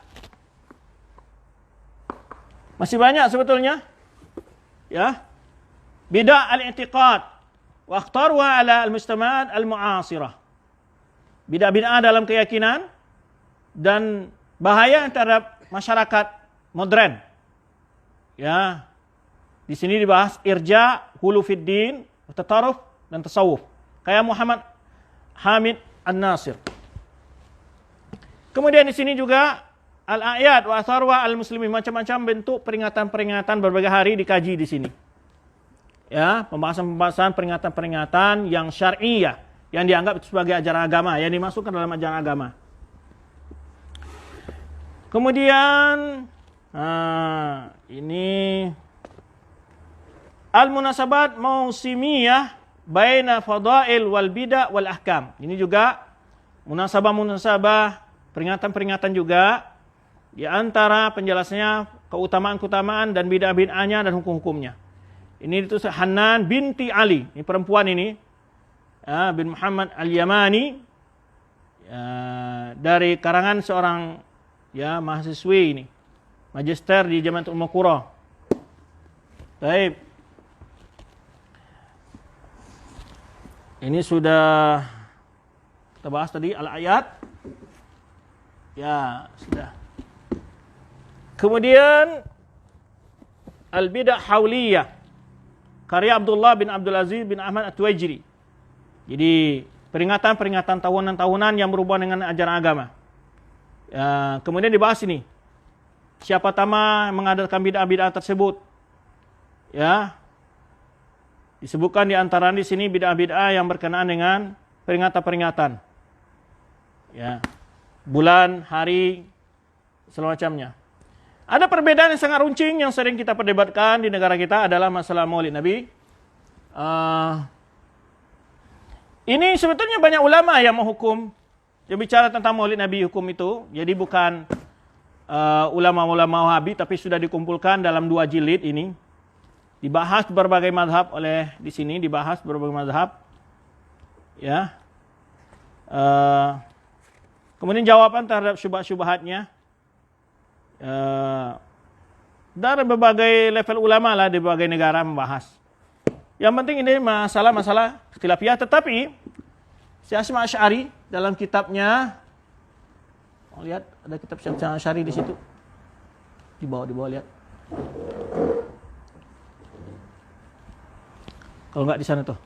masih banyak sebetulnya. Ya. Bid'ah al-i'tiqad wa akhtarwa ala al-mujtama'at al-mu'asirah. Bid'ah-bid'ah dalam keyakinan dan bahaya terhadap masyarakat modern. Ya. Di sini dibahas irja, hulu fid din, tataruf dan tasawuf. Kayak Muhammad Hamid An-Nasir. Kemudian di sini juga al-ayat wa atharwa al-muslimin, macam-macam bentuk peringatan-peringatan berbagai hari dikaji di sini. Ya, pembahasan-pembahasan peringatan-peringatan yang syar'iyah, yang dianggap itu sebagai ajaran agama, yang dimasukkan dalam ajaran agama. Kemudian ini al-munasabat mausimiyah baina fadail wal bid'ah wal ahkam. Ini juga munasabah-munasabah, peringatan-peringatan juga di antara penjelasannya keutamaan-keutamaan dan bid'ah-bid'ahnya dan hukum-hukumnya. Ini itu Hanan binti Ali, ini perempuan ini, ya, bin Muhammad Al-Yamani, ya, dari karangan seorang, ya, mahasiswi ini, magister di Jami'atul Ummul Qura. Baik. Ini sudah kita bahas tadi al-ayat. Ya, sudah. Kemudian al-bid'ah hauliyah, karya Abdullah bin Abdul Aziz bin Ahmad At-Tuwaijiri. Jadi peringatan-peringatan tahunan-tahunan yang berhubungan dengan ajaran agama. Ya, kemudian dibahas ini, siapa tama mengadakan bid'ah-bid'ah tersebut. Ya, disebutkan di antara di sini bid'ah-bid'ah yang berkenaan dengan peringatan-peringatan. Ya, bulan, hari, semacamnya. Ada perbedaan yang sangat runcing yang sering kita perdebatkan di negara kita adalah masalah Maulid Nabi. Ini sebetulnya banyak ulama yang menghukum, yang bicara tentang Maulid Nabi hukum itu. Jadi bukan ulama-ulama Wahabi, tapi sudah dikumpulkan dalam 2 jilid ini. Dibahas berbagai mazhab oleh di sini, dibahas berbagai mazhab. Ya. Kemudian jawaban terhadap syubhat-syubhatnya. Dari berbagai level ulama lah di berbagai negara membahas. Yang penting ini masalah-masalah ikhtilafiyah, tetapi Syekh Hasyim Asy'ari dalam kitabnya, lihat ada kitab Syekh Hasyim Asy'ari di situ. Di bawah lihat. Kalau enggak di sana tuh.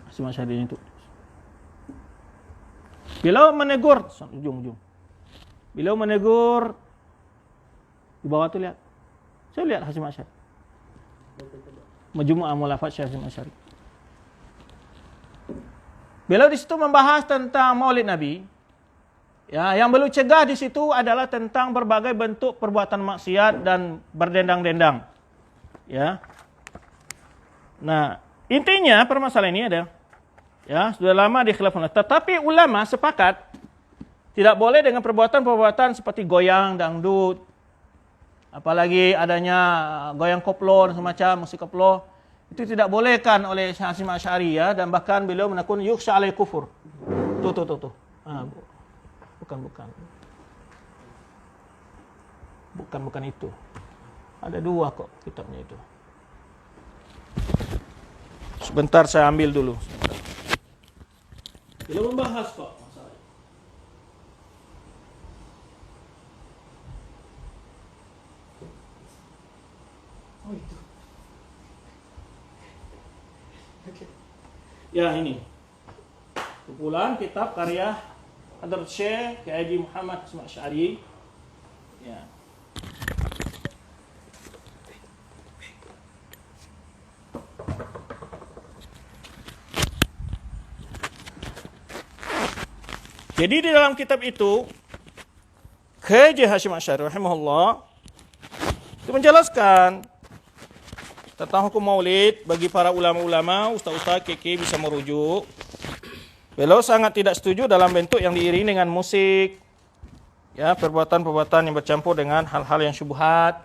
Hasyim Asy'ari itu. Beliau menegur ujung-ujung. Beliau menegur di bawah tuh lihat. Saya lihat Hasyim Asy'ari. Majmu'ah Mulafat Syekh Hasyim Asy'ari. Beliau di situ membahas tentang Maulid Nabi. Ya, yang beliau cegah di situ adalah tentang berbagai bentuk perbuatan maksiat dan berdendang-dendang. Ya. Nah, intinya permasalahan ini ada. Ya, sudah lama dikhilafkan. Tetapi ulama sepakat tidak boleh dengan perbuatan-perbuatan seperti goyang, dangdut, apalagi adanya goyang koplo dan semacam musik koplo. Itu tidak bolehkan oleh Syekh Hasyim Asy'ari, ya, dan bahkan beliau menakun yukhsha alai kufur. Tuh. Bukan itu. Ada 2 kok kitabnya itu. Sebentar saya ambil dulu. Beliau membahas kok masalah ini. Oh itu. Ya ini. Kumpulan kitab karya Hadrat Syekh Kiai Haji Muhammad Ismail Asy'ari. Ya. Jadi di dalam kitab itu Kiai Hasyim Asy'ari rahimahullah itu menjelaskan tentang hukum maulid. Bagi para ulama-ulama, ustaz-ustaz keke bisa merujuk. Beliau sangat tidak setuju dalam bentuk yang diiringi dengan musik, ya, perbuatan-perbuatan yang bercampur dengan hal-hal yang syubhat.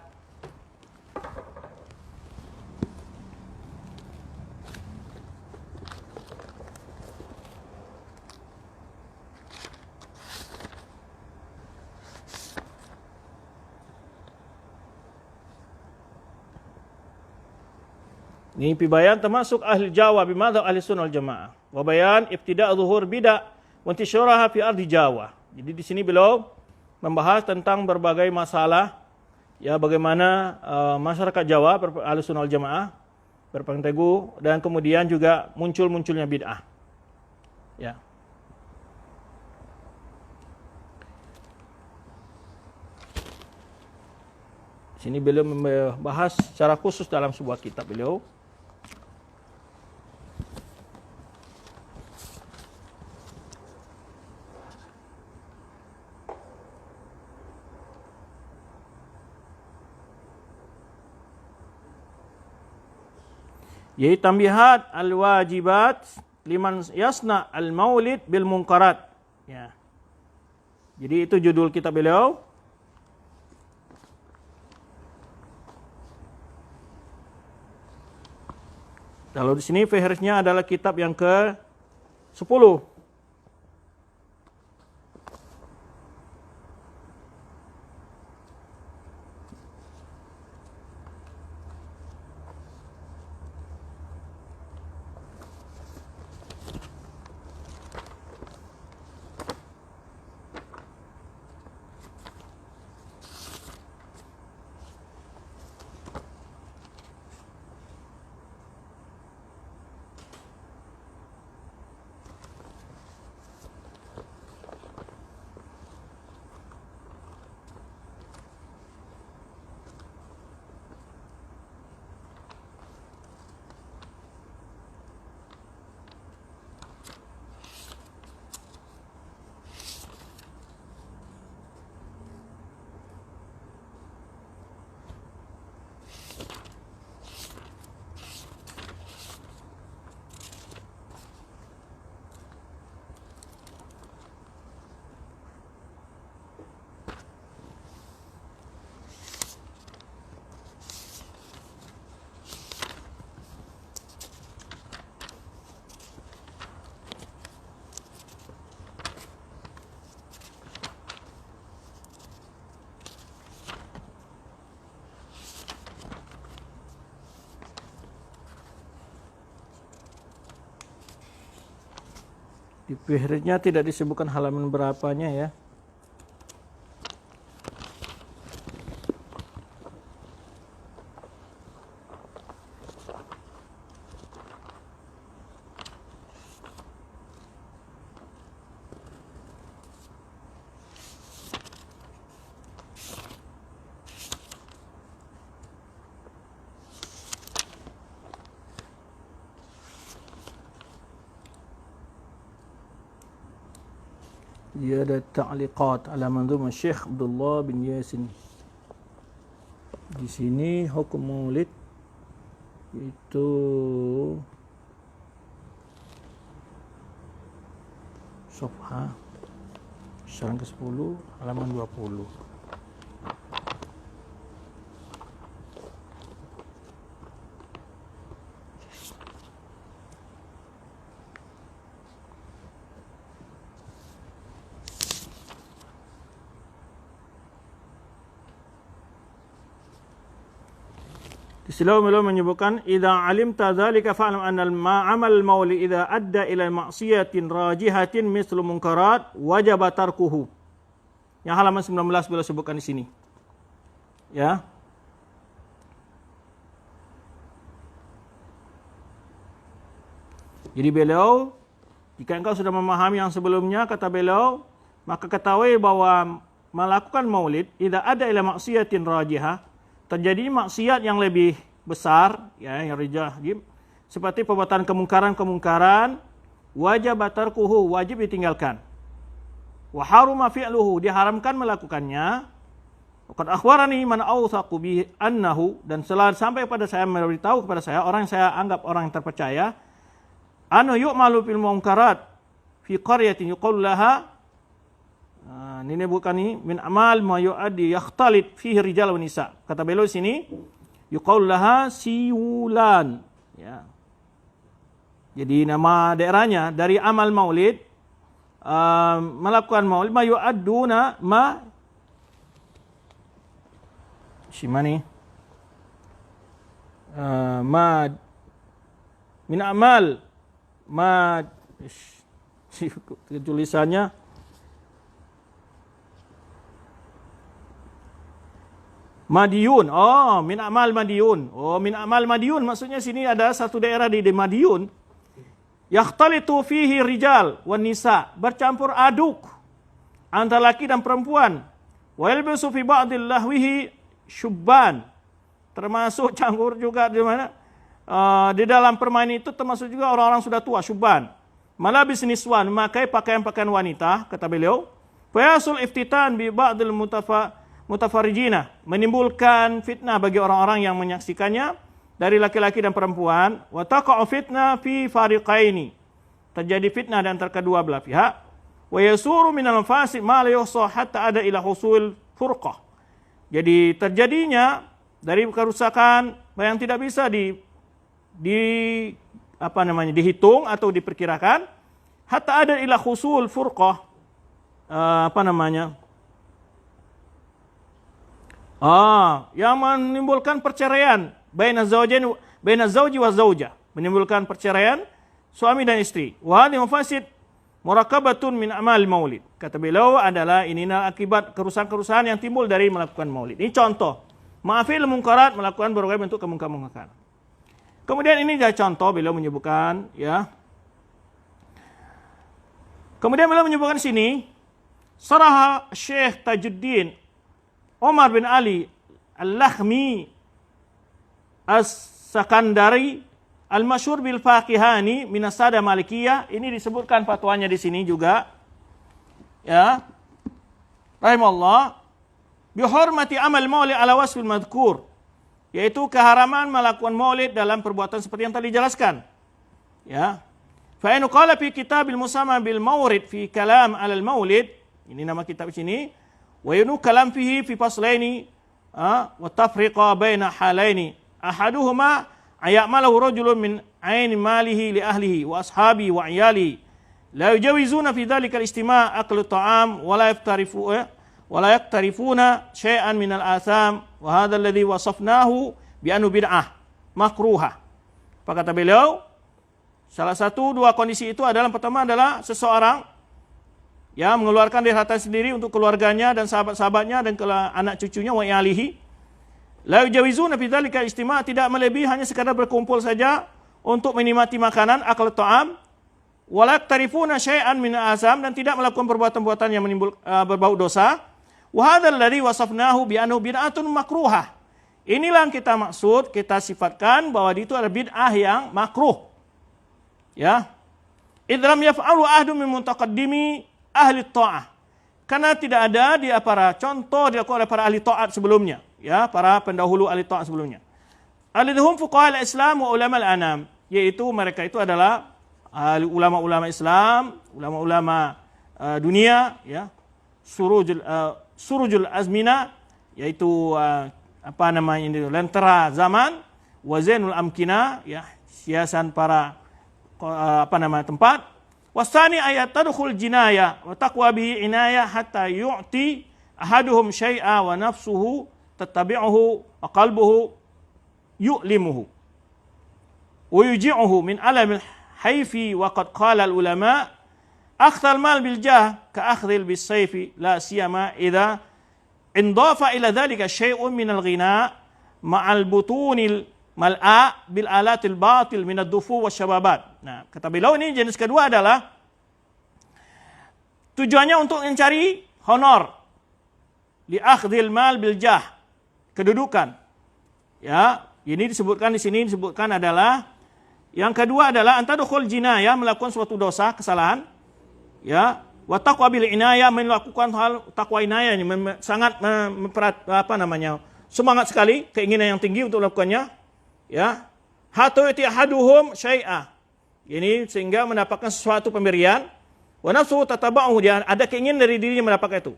Ini pibayan termasuk ahli Jawa bimadzhab ahli sunnah wal jamaah. Wa bayan ibtida' zuhur bid'ah wa intisyaraha fi ardi Jawa. Jadi di sini beliau membahas tentang berbagai masalah, ya, bagaimana masyarakat Jawa ahli sunnah wal jamaah berpegang teguh, dan kemudian juga munculnya bid'ah. Ya. Di sini beliau membahas secara khusus dalam sebuah kitab beliau. Yaitu tambihat al-wajibat liman yasna al-maulid bil munkarat. Ya. Jadi itu judul kitab beliau. Kalau di sini fahrasnya adalah kitab yang ke-10. Di fahrasnya tidak disebutkan halaman berapanya, ya. Dia ada ta'liqat ala manzumah Syekh Abdullah bin Yasin. Di sini hukum maulid itu safha syarah ke-10 halaman 20. Selalu beliau menyebutkan idza alimta dzalika fa'lam anna al-ma'amal mauli idza adda ila maksiatin rajihatin mislu munkarat wajib tarkuhu. Yang halaman 19 beliau sebutkan di sini. Ya. Jadi beliau Jika engkau sudah memahami yang sebelumnya, kata beliau, maka ketahui bahwa melakukan maulid idza ada ila maksiatin rajihah, terjadi maksiat yang lebih besar, ya, yang rajih, seperti perbuatan kemungkaran, wajib tarkuhu, wajib ditinggalkan. Wa haruma fi'luhu, diharamkan melakukannya. Qad akhbarani man awthaqu bi annahu, dan sampai pada saya memberitahu kepada saya orang yang saya anggap orang yang terpercaya, anu yu'malu fil munkarat fi qaryatin yuqalu laha, ini bukan ini, min amal ma yu'addi yakhtalit fihi rijal wa nisa. Kata beliau sini yuqalu laha siwulan, ya. Jadi nama daerahnya dari amal maulid, melakukan maulid, ma yu'adduna ma Shimani ma min amal ma tulisannya Madiun. Oh, min amal Madiun. Oh, min amal Madiun maksudnya sini ada satu daerah di Madiun. Yakhtalitu fihi rijal wan nisa, bercampur aduk antara laki dan perempuan. Wa yalbisu fi ba'dil lahwihi syubban, termasuk campur juga di mana di dalam permainan itu termasuk juga orang-orang sudah tua, syubban. Malabis niswan, memakai pakaian-pakaian wanita, kata beliau. Fayasul iftitan bi ba'dil mutafarrijina, menimbulkan fitnah bagi orang-orang yang menyaksikannya dari laki-laki dan perempuan. Wa taqa'u fitnah fi fariqaini, terjadi fitnah di antara kedua belah pihak. Wa yasuru minal fasid ma la yuhsa hatta ada ila husul furqah. Jadi terjadinya dari kerusakan yang tidak bisa dihitung atau diperkirakan, hatta ada ila husul furqah, yang menimbulkan perceraian baina zauji wa zauja, menimbulkan perceraian suami dan istri. Wa hadhihi mafasid murakabatun min amal maulid. Kata beliau adalah inilah akibat kerusakan-kerusakan yang timbul dari melakukan maulid. Ini contoh. Ma'afil munkarat, melakukan berbagai bentuk kemungkaran. Kemudian ini adalah contoh beliau menyebutkan, ya. Kemudian beliau menyebutkan sini, Sarah Syekh Tajuddin Omar bin Ali Al-Lakhmi As-Sakandari Al-Masyhur bil Faqihani min as-Sada Malikiyah, ini disebutkan fatwanya di sini juga. Ya. Rahimahullah, bi hurmati amal maulid ala wasfil madhkur, yaitu keharaman melakukan maulid dalam perbuatan seperti yang tadi dijelaskan. Ya. Fa in qala fi kitabil musamma bil mawrid fi kalam ala al maulid, ini nama kitab sini, wa yunu kalam fihi fi faslaini wa tafriqa baina halaini. Ahaduhuma ayamalahu rajulun min aini malihi li ahlihi wa ashabi wa iyalihi la yujawizuna fi dhalika al-istima' aklu ta'am wa la yaktarifuna syai'an min al-atham wa hadha alladhi wasafnahu bi annahu bid'ah makruhah. Apa kata beliau? Salah satu dua kondisi itu adalah, pertama adalah seseorang yang mengeluarkan dari harta sendiri untuk keluarganya dan sahabat-sahabatnya dan anak cucunya, wa iyalihi. La yujawizuna fi dzalika istima', tidak melebihi hanya sekadar berkumpul saja untuk menikmati makanan, akal ta'am, wa la yaktarifuna syai'an min al-atham, dan tidak melakukan perbuatan-perbuatan yang berbau dosa. Wa hadzal ladzi wasafnahu bi annahu bid'atun makruhah. Inilah yang kita maksud, kita sifatkan bahwa itu adalah bid'ah yang makruh. Ya. Idlam yaf'alu ahadun min mutaqaddimi ahli ta'ah. Karena tidak ada di para contoh dilakukan oleh para ahli taat sebelumnya, ya, para pendahulu ahli taat sebelumnya. Alladhum fuqaha al-Islam wa ulama al-anam, yaitu mereka itu adalah ulama-ulama Islam, ulama-ulama dunia, ya. Surujul azmina, yaitu lentera zaman, wa zainul amkina, ya, hiasan para tempat. Wasani ayat tadkhul jinayah wa taqwa bihi inayah hatta yu'ti ahaduhum syai'a wa nafsuhu tattabi'uhu wa qalbuhu yu'limuhu wa yuji'uhu min alamil hayfi. wa qad qala al ulama akhdhal mal bil jah ka akhdhil bis sayfi la siyama idza indafa ila dhalika syai'un min al ghina ma'al butunil mal'a bil alatil batil min ad-dufu wasyababat. Nah, kata beliau ini jenis kedua adalah Tujuannya untuk mencari honor. Li akhdhil mal bil jah. Kedudukan. Ya, ini disebutkan di sini disebutkan adalah yang kedua adalah antadkhul jinayah, melakukan suatu dosa, kesalahan. Ya, wa taqwa bil inayah, melakukan hal takwa inayah, sangat semangat sekali, keinginan yang tinggi untuk melakukannya. Ya, hatta yatihaduhum syai'a. Ini sehingga mendapatkan sesuatu pemberian. Wa nafsu tataba'uhu, dia ada keinginan dari dirinya mendapatkan itu.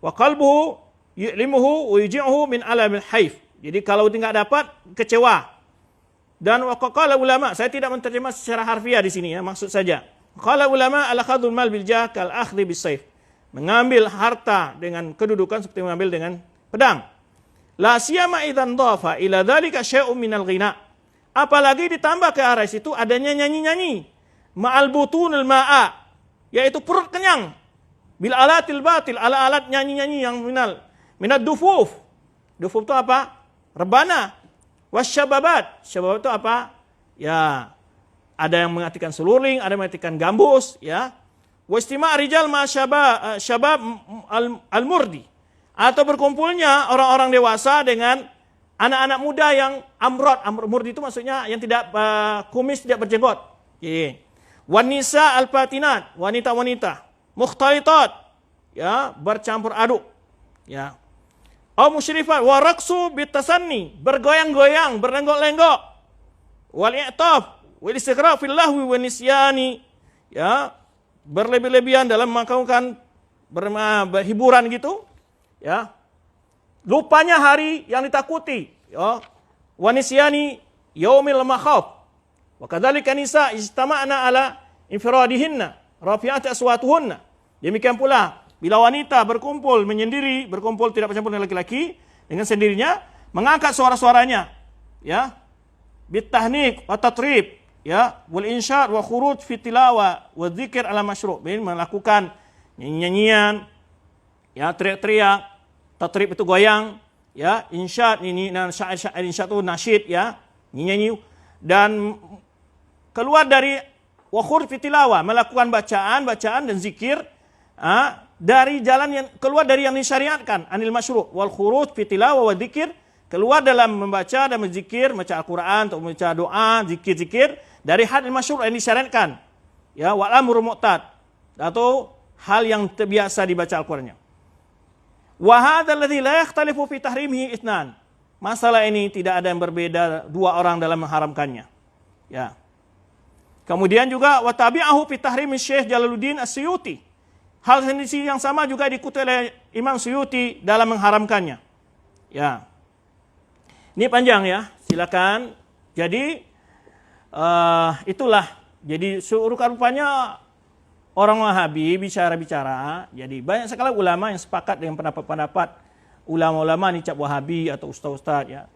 Wa qalbuhu yu'limuhu wa yuji'uhu min alamil haif. Jadi kalau tidak dapat, kecewa. Dan waqala ulama, saya tidak menterjemah secara harfiah di sini ya, maksud saja. Qala ulama al-akhadhul mal bil jah kal akhdhi bis sayf. Mengambil harta dengan kedudukan seperti mengambil dengan pedang. La siyama idzan dhafa ila dzalika syai'un minal ghina. Apalagi ditambah ke arah situ adanya nyanyi-nyanyi. Ma'al butunil ma'a, yaitu perut kenyang. Bil alatil batil, ala-alat nyanyi-nyanyi yang minad dufuf. Dufuf itu apa? Rebana. Wasyababat. Syababat itu apa? Ya, ada yang mengartikan seluring, ada yang mengartikan gambus, ya. Wastima' rijal ma syabab al-murdi. Atau berkumpulnya orang-orang dewasa dengan anak-anak muda yang amrod. Murdi itu maksudnya yang tidak kumis, tidak berjenggot. Wanisa al-fatinat, wanita-wanita. Mukhtalitat, ya, bercampur aduk. Ya. Musyrifat wa raqsu bitasanni, bergoyang-goyang, berlenggok-lenggok. Wal i'taf wal istighraq fil lahwi wan nisyani, ya, berlebih-lebihan dalam melakukan berhiburan gitu, ya. Lupanya hari yang ditakuti, ya. Wan nisyani yaumil makhaf. Wa kadzalika nisa istama'na ala infiradihinna rafi'at aswatuhunna. Demikian pula bila wanita berkumpul menyendiri, berkumpul tidak bercampur dengan laki-laki, dengan sendirinya mengangkat suara-suaranya, ya, bitahnik wa tatrib, ya, wal insyad wa khuruj fi tilawa wa dzikir ala masyru', melakukan nyanyian, ya, teriak-teriak, tatrib itu goyang, ya, insyad ini syair insyad itu nasyid, ya, nyanyi, dan keluar dari wa khuruj fi tilawa, melakukan bacaan dan zikir, dari jalan yang keluar dari yang disyariatkan, anil masyru' wal khuruj fi tilawah wa dzikir, keluar dalam membaca dan berzikir, membaca Al-Qur'an atau membaca doa, zikir-zikir dari hadil masyru' yang disyariatkan. Ya, wal amru mu'tad, atau hal yang terbiasa dibaca Al-Qur'annya. Wa hadzal ladzi la yakhtalifu fi tahrimihi itsnan. Masalah ini tidak ada yang berbeda dua orang dalam mengharamkannya. Ya. Kemudian juga wa tabi'ahu fi tahrimi Syekh Jalaluddin As-Suyuti. Hal yang sama juga diikuti oleh Imam Suyuti dalam mengharamkannya. Ya. Ini panjang ya, silakan. Jadi itulah. Jadi rupanya orang Wahabi bicara-bicara. Jadi banyak sekali ulama yang sepakat dengan pendapat-pendapat ulama-ulama ni cap Wahabi atau ustaz-ustaz, ya.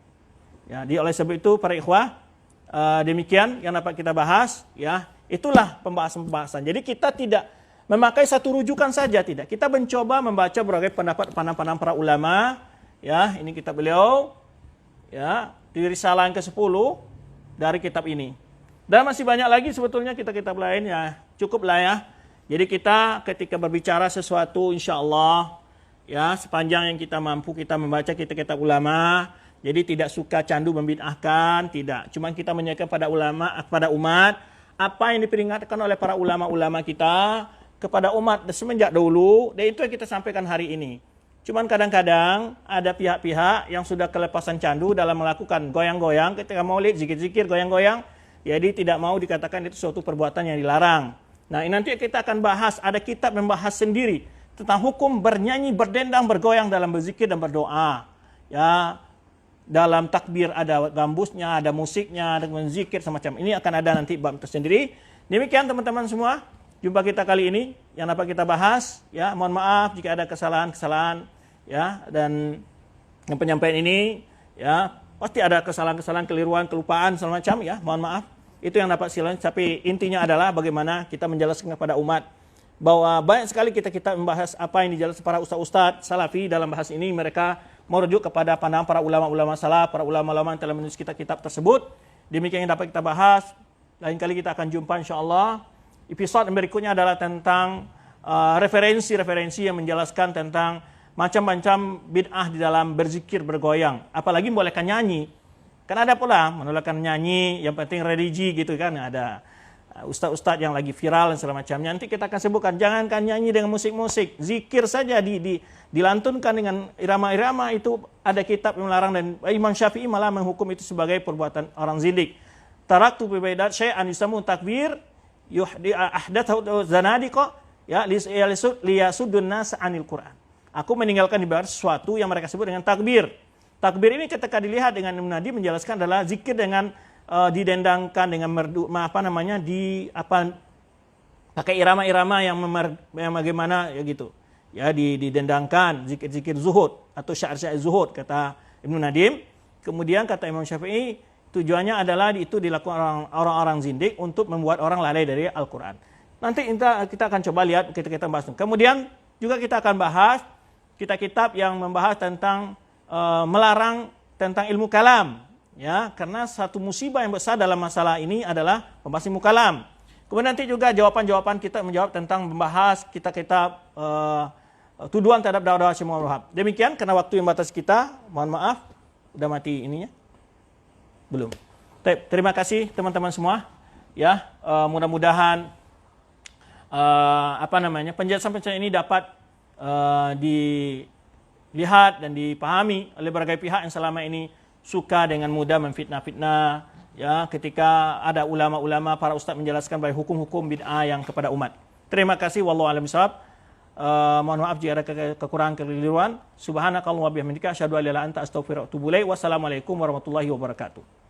Ya, oleh sebab itu para ikhwah, demikian yang dapat kita bahas, ya. Itulah pembahasan-pembahasan. Jadi kita tidak memakai satu rujukan saja, tidak. Kita mencoba membaca berbagai pendapat pandangan para ulama, ya. Ini kitab beliau, ya, di risalah yang ke-10 dari kitab ini. Dan masih banyak lagi sebetulnya kitab-kitab lain, ya. Cukuplah ya. Jadi kita ketika berbicara sesuatu, insyaallah, ya, sepanjang yang kita mampu kita membaca kitab-kitab ulama. Jadi tidak suka candu membid'ahkan, tidak. Cuma kita menyampaikan pada ulama, kepada umat apa yang diperingatkan oleh para ulama-ulama kita kepada umat semenjak dulu, dan itu yang kita sampaikan hari ini. Cuman kadang-kadang ada pihak-pihak yang sudah kelepasan candu dalam melakukan goyang-goyang ketika maulid, zikir-zikir, goyang-goyang, jadi tidak mau dikatakan itu suatu perbuatan yang dilarang. Nah, nanti kita akan bahas, ada kitab membahas sendiri tentang hukum bernyanyi, berdendang, bergoyang dalam berzikir dan berdoa. Ya, dalam takbir ada gambusnya, ada musiknya, ada zikir semacam ini, akan ada nanti bab tersendiri. Demikian teman-teman semua. Jumpa kita kali ini yang dapat kita bahas, ya. Mohon maaf jika ada kesalahan-kesalahan, ya, dan yang penyampaian ini, ya, pasti ada kesalahan-kesalahan, keliruan, kelupaan semacam, ya. Mohon maaf. Itu yang dapat silakan, tapi intinya adalah bagaimana kita menjelaskan kepada umat bahwa banyak sekali kita membahas apa yang dijelaskan para ustaz-ustaz salafi dalam bahas ini, mereka merujuk kepada pandangan para ulama-ulama salaf, para ulama-ulama yang telah menulis kitab-kitab tersebut. Demikian yang dapat kita bahas. Lain kali kita akan jumpa insyaallah. Episode berikutnya adalah tentang referensi-referensi yang menjelaskan tentang macam-macam bid'ah di dalam berzikir bergoyang, apalagi membolehkan nyanyi. Kan ada pula menolakkan nyanyi, yang penting religi gitu kan, ada ustaz-ustaz yang lagi viral dan segala macamnya. Nanti kita akan sebutkan, jangankan nyanyi dengan musik-musik, zikir saja dilantunkan dengan irama-irama, itu ada kitab yang melarang, dan Imam Syafi'i malah menghukum itu sebagai perbuatan orang zindik. Taraktu bi baidat syai'an yusamu takbir yuhdi ahdathu zanadiqa ya liyasuddun nas anil Quran. Aku meninggalkan di barat sesuatu yang mereka sebut dengan takbir. Takbir ini ketika dilihat dengan Nabi menjelaskan adalah zikir dengan didendangkan dengan pakai irama-irama yang bagaimana ya gitu. Ya didendangkan, zikir-zikir zuhud atau syair-syair zuhud kata Ibnu Nadim. Kemudian kata Imam Syafi'i, tujuannya adalah itu dilakukan orang-orang zindik untuk membuat orang lalai dari Al-Quran. Nanti kita akan coba lihat, kita bahas. Kemudian juga kita akan bahas kitab-kitab yang membahas tentang melarang tentang ilmu kalam, ya, karena satu musibah yang besar dalam masalah ini adalah membahas ilmu kalam. Kemudian nanti juga jawaban-jawaban kita menjawab tentang membahas kitab-kitab tuduhan terhadap dakwah Syekh Muhammad Wahab. Demikian, karena waktu yang batas kita, mohon maaf, udah mati ininya. Belum. Terima kasih teman-teman semua. Ya, mudah-mudahan penjelasan-penjelasan ini dapat dilihat dan dipahami oleh berbagai pihak yang selama ini suka dengan mudah memfitnah-fitnah. Ya, ketika ada ulama-ulama, para ustaz menjelaskan baik hukum-hukum bid'ah yang kepada umat. Terima kasih. Wallahu a'lam bishawab. Mohon maaf jika ada kekurangan kekeliruan. Subhanakallahumma wa bihamdika asyhadu an la ilaha illa anta astaghfiruka wa atubu ilaik. Wassalamualaikum warahmatullahi wabarakatuh.